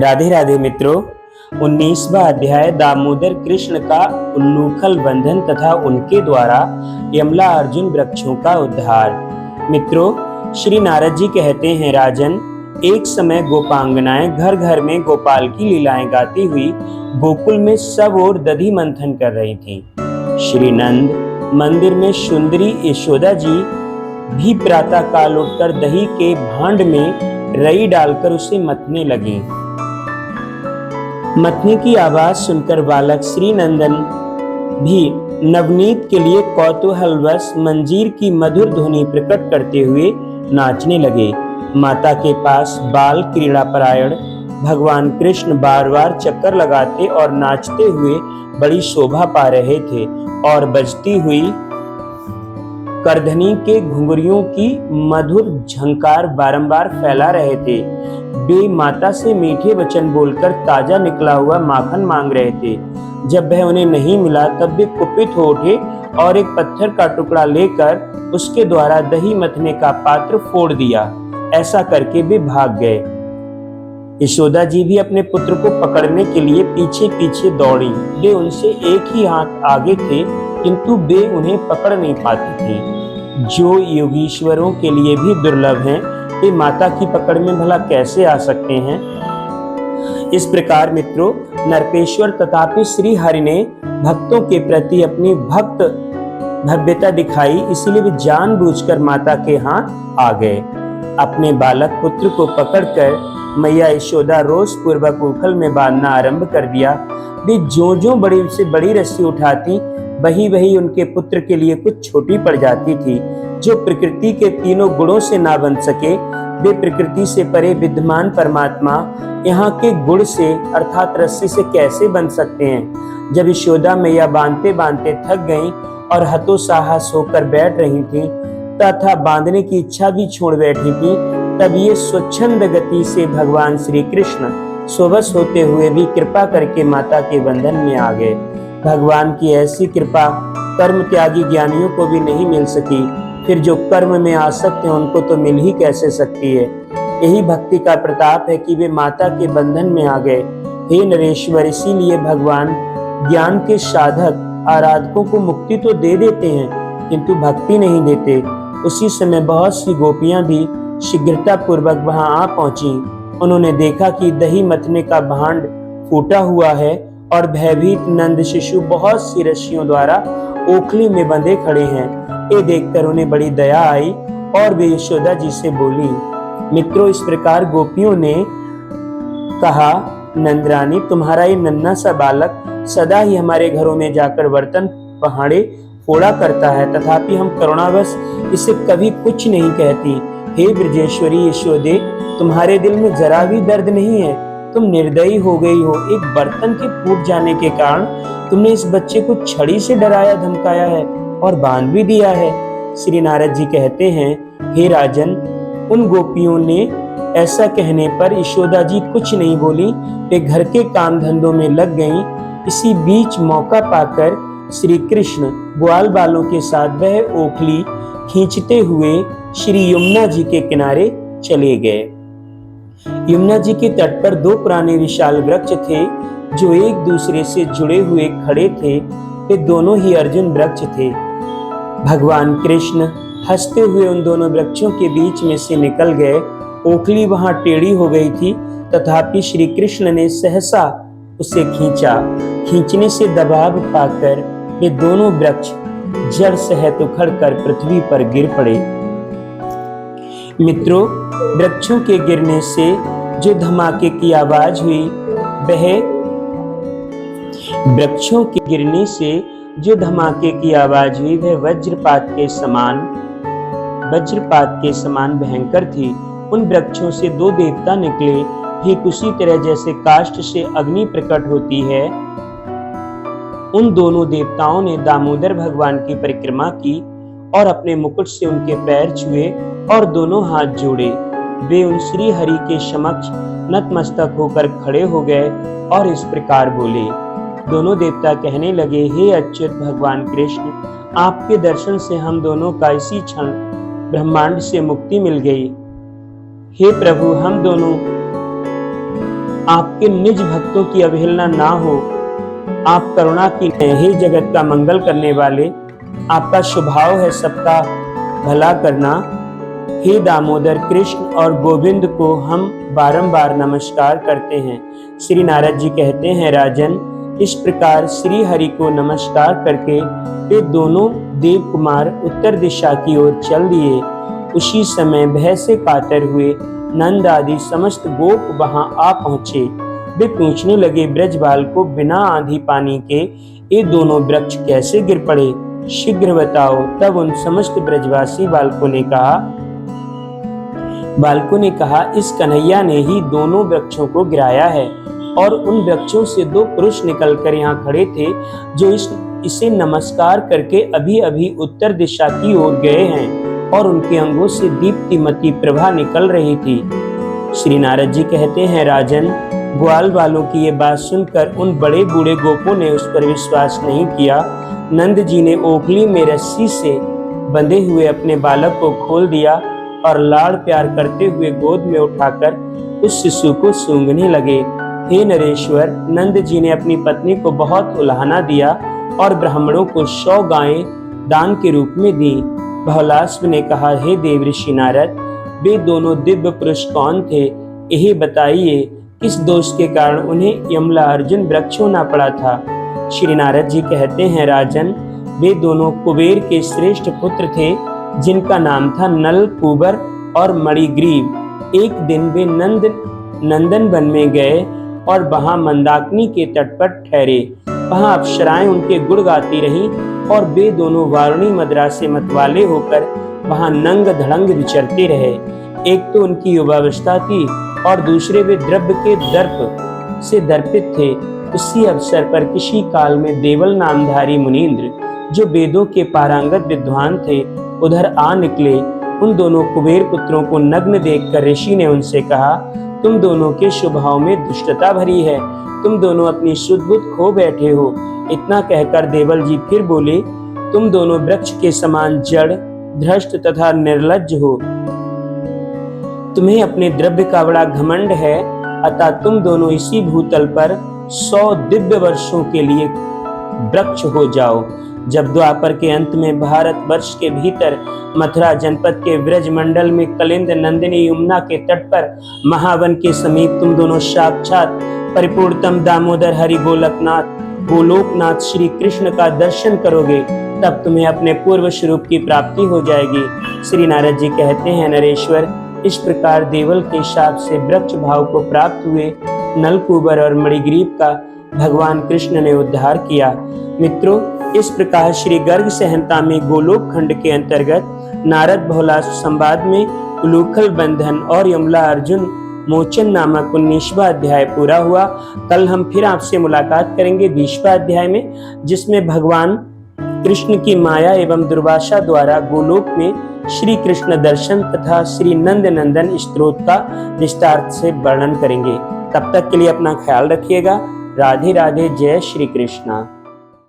राधे राधे मित्रों। 19वां अध्याय दामोदर कृष्ण का उल्लूखल बंधन तथा उनके द्वारा यमला अर्जुन वृक्षों का उद्धार। मित्रों, श्री नारद जी कहते हैं, राजन, एक समय गोपांगनाएं घर घर में गोपाल की लीलाएं गाती हुई गोकुल में सब ओर दधि मंथन कर रही थीं। श्री नंद मंदिर में सुंदरी यशोदा जी भी प्रातः काल उठकर दही के भांड में रई डालकर उसे मथने लगी। मथने की आवाज सुनकर बालक श्री नंदन भी नवनीत के लिए कौतूहलवश मंजीर की मधुर ध्वनि प्रकट करते हुए नाचने लगे। माता के पास बाल क्रीड़ापरायण भगवान कृष्ण बार बार चक्कर लगाते और नाचते हुए बड़ी शोभा पा रहे थे और बजती हुई करधनी के घुंघरियों की मधुर झंकार बारंबार फैला रहे थे। वे माता से मीठे वचन बोलकर ताजा निकला हुआ माखन मांग रहे थे। जब वह उन्हें नहीं मिला तब वे कुपित हो उठे और एक पत्थर का टुकड़ा लेकर उसके द्वारा दही मथने का पात्र फोड़ दिया। ऐसा करके वे भाग गए। यशोदा जी भी अपने पुत्र को पकड़ने के लिए पीछे पीछे दौड़ी। वे उनसे एक ही हाथ आगे थे, किंतु वे उन्हें पकड़ नहीं पाती थी। जो योगीश्वरों के लिए भी दुर्लभ हैं, वे माता की पकड़ में भला कैसे आ सकते हैं। इस प्रकार मित्रों, नरपेश्वर तथापि श्री हरि ने भक्तों के प्रति अपनी भक्त भव्यता दिखाई, इसलिए वे जानबूझकर माता के हाथ आ गए। अपने बालक पुत्र को पकड़कर मैया यशोदा रोष पूर्वक उखल में बांधना आरंभ कर दिया। वे जो बड़ी से बड़ी रस्सी उठाती, वही वही उनके पुत्र के लिए कुछ छोटी पड़ जाती थी। जो प्रकृति के तीनों गुणों से ना बन सके, वे प्रकृति से परे विद्यमान परमात्मा यहाँ के गुण से अर्थात रस्सी से कैसे बन सकते हैं। जब यशोदा मैया बांधते बांधते थक गईं और हतोत्साहस होकर बैठ रही थीं तथा बांधने की इच्छा भी छोड़ बैठी थीं, तब ये स्वच्छंद गति से भगवान श्री कृष्ण स्ववश होते हुए भी कृपा करके माता के बंधन में आ गए। भगवान की ऐसी कृपा कर्म त्यागी ज्ञानियों को भी नहीं मिल सकी, फिर जो कर्म में आसक्त हैं उनको तो मिल ही कैसे सकती है। यही भक्ति का प्रताप है कि वे माता के बंधन में आ गए। हे नरेश्वर, इसीलिए भगवान ज्ञान के साधक आराधकों को मुक्ति तो दे देते हैं, किंतु भक्ति नहीं देते। उसी समय बहुत सी गोपियां भी शीघ्रता पूर्वक वहां आ पहुंची। उन्होंने देखा कि दही मथने का भांड फूटा हुआ है और भयभीत नंद शिशु बहुत सी रस्सियों द्वारा ओखली में बंधे खड़े हैं। ये देखकर उन्हें बड़ी दया आई और वे यशोदा जी से बोली। मित्रों, इस प्रकार गोपियों ने कहा, नंदरानी, तुम्हारा ये नन्हा सा बालक सदा ही हमारे घरों में जाकर बर्तन पहाड़े फोड़ा करता है, तथापि हम करुणावश इसे कभी कुछ नहीं कहती। हे ब्रजेश्वरी यशोदे, तुम्हारे दिल में जरा भी दर्द नहीं है। तुम निर्दयी हो गई हो। एक बर्तन के फूट जाने के कारण तुमने इस बच्चे को छड़ी से डराया धमकाया है और बांध भी दिया है। श्री नारद जी कहते हैं, हे राजन, उन गोपियों ने ऐसा कहने पर यशोदा जी कुछ नहीं बोली। वे घर के काम धंधों में लग गईं। इसी बीच मौका पाकर श्री कृष्ण ग्वाल बालों के साथ वह ओखली खींचते हुए श्री यमुना जी के किनारे चले गए। यमुना जी के तट पर दो पुराने विशाल वृक्ष थे जो एक दूसरे से जुड़े हुए खड़े थे। वे दोनों ही अर्जुन वृक्ष थे। भगवान कृष्ण हंसते हुए उन दोनों वृक्षों के बीच में से निकल गए। ओखली वहां टेढ़ी हो गई थी, तथापि श्री कृष्ण ने सहसा उसे खींचा। खींचने से दबाव पाकर वे दोनों वृक्ष जड़ सहित उखड़कर पृथ्वी पर गिर पड़े। मित्रों, वृक्षों के गिरने से जो धमाके की आवाज हुई वृक्षों के गिरने से जो धमाके की आवाज हुई वह वज्रपात के समान भयंकर थी। उन वृक्षों से दो देवता निकले, ठीक उसी तरह जैसे काष्ठ से अग्नि प्रकट होती है। उन दोनों देवताओं ने दामोदर भगवान की परिक्रमा की और अपने मुकुट से उनके पैर छुए और दोनों हाथ जोड़े। वे उन श्री हरि के समक्ष नतमस्तक होकर खड़े हो गए और इस प्रकार बोले। दोनों देवता कहने लगे, हे अच्युत भगवान कृष्ण, आपके दर्शन से हम दोनों का इसी क्षण ब्रह्मांड से मुक्ति मिल गई। हे प्रभु, हम दोनों आपके निज भक्तों की अवहेलना ना हो। आप करुणा की हे जगत का मंगल करने वाले, आपका स्वभाव है सबका भला करना। हे दामोदर, कृष्ण और गोविंद को हम बारंबार नमस्कार करते हैं। श्री नारद जी कहते हैं, राजन, इस प्रकार श्री हरि को नमस्कार करके वे दोनों देव कुमार उत्तर दिशा की ओर चल दिए। उसी समय भय से कातर हुए नंद आदि समस्त गोप वहां आ पहुंचे। वे पूछने लगे, ब्रजबाल को बिना आंधी पानी के ये दोनों वृक्ष कैसे गिर पड़े? शीघ्र बताओ। तब उन समस्त ब्रजवासी बालकों ने कहा, इस कन्हैया ने ही दोनों वृक्षों को गिराया है। और उन वृक्षों से दो पुरुष निकलकर यहाँ खड़े थे, जो इसे नमस्कार करके अभी अभी उत्तर दिशा की ओर गए हैं और उनके अंगों से दीप्तिमती प्रभा निकल रही थी। श्री नारद जी कहते हैं, राजन, ग्वाल वालों की ये बात सुनकर उन बड़े बूढ़े गोपों ने उस पर विश्वास नहीं किया। नंद जी ने ओखली में रस्सी से बंधे हुए अपने बालक को खोल दिया और लाड़ प्यार करते हुए गोद में उठाकर उस शिशु को सूंघने लगे। हे नरेश्वर, नंद जी ने अपनी पत्नी को बहुत उल्हाना दिया और ब्राह्मणों को 100 गायें दान के रूप में दी। बहुलास्व ने कहा, हे देव ऋषि नारद, वे दोनों दिव्य पुरुष कौन थे? यही बताइए, किस दोष के कारण उन्हें यमला अर्जुन वृक्ष होना पड़ा था? श्री नारद जी कहते हैं, राजन, वे दोनों कुबेर के श्रेष्ठ पुत्र थे, जिनका नाम था नल, कुबर और मणिग्रीव। एक दिन वे नंदन वन में गए और वहां मंदाकिनी के तट पर ठहरे। वहां अप्सराएं उनके गुण गाती रहीं और वे दोनों वारुणी मदरा से मतवाले होकर वहां नंग धड़ंग विचरते रहे। एक तो उनकी युवावस्था थी और दूसरे वे द्रव्य के दर्प से दर्पित थे। उसी अवसर पर किसी काल में देवल नामधारी मुनीन्द्र, जो वेदों के पारंगत विद्वान थे, उधर आ निकले। उन दोनों कुबेर पुत्रों को नग्न देखकर ऋषि ने उनसे कहा, तुम दोनों के स्वभाव में दुष्टता भरी है, तुम दोनों अपनी शुद्ध बुद्ध खो बैठे हो। इतना कहकर देवल जी फिर बोले, तुम दोनों वृक्ष के समान जड़, भ्रष्ट तथा निर्लज्ज हो। तुम्हें अपने द्रव्य का बड़ा घमंड है, अतः तुम दोनों इसी भूतल पर 100 दिव्य वर्षों के लिए वृक्ष हो जाओ। जब द्वापर के अंत में भारत वर्ष के भीतर मथुरा जनपद के ब्रज मंडल में कलिंद नंदिनी यमुना के तट पर महावन के समीप तुम दोनों साक्षात परिपूर्णतम दामोदर हरि गोलोकनाथ श्री कृष्ण का दर्शन करोगे, तब तुम्हें अपने पूर्व स्वरूप की प्राप्ति हो जाएगी। श्री नारद जी कहते हैं, नरेश्वर, इस प्रकार देवल के शाप से वृक्ष भाव को प्राप्त हुए नलकुबर और मणिग्रीव का भगवान कृष्ण ने उद्धार किया। मित्रों, इस प्रकार श्री गर्ग संहिता में गोलोक खंड के अंतर्गत नारद बहुलास्व संवाद में उलूखल बंधन और यमला अर्जुन मोचन नामक 19वां अध्याय पूरा हुआ। कल हम फिर आपसे मुलाकात करेंगे 20वां अध्याय में, जिसमें भगवान कृष्ण की माया एवं दुर्वासा द्वारा गोलोक में श्री कृष्ण दर्शन तथा श्री नंद नंदन स्तोत्र का विस्तार से वर्णन करेंगे। तब तक के लिए अपना ख्याल रखिएगा। राधे राधे। जय श्री कृष्णा।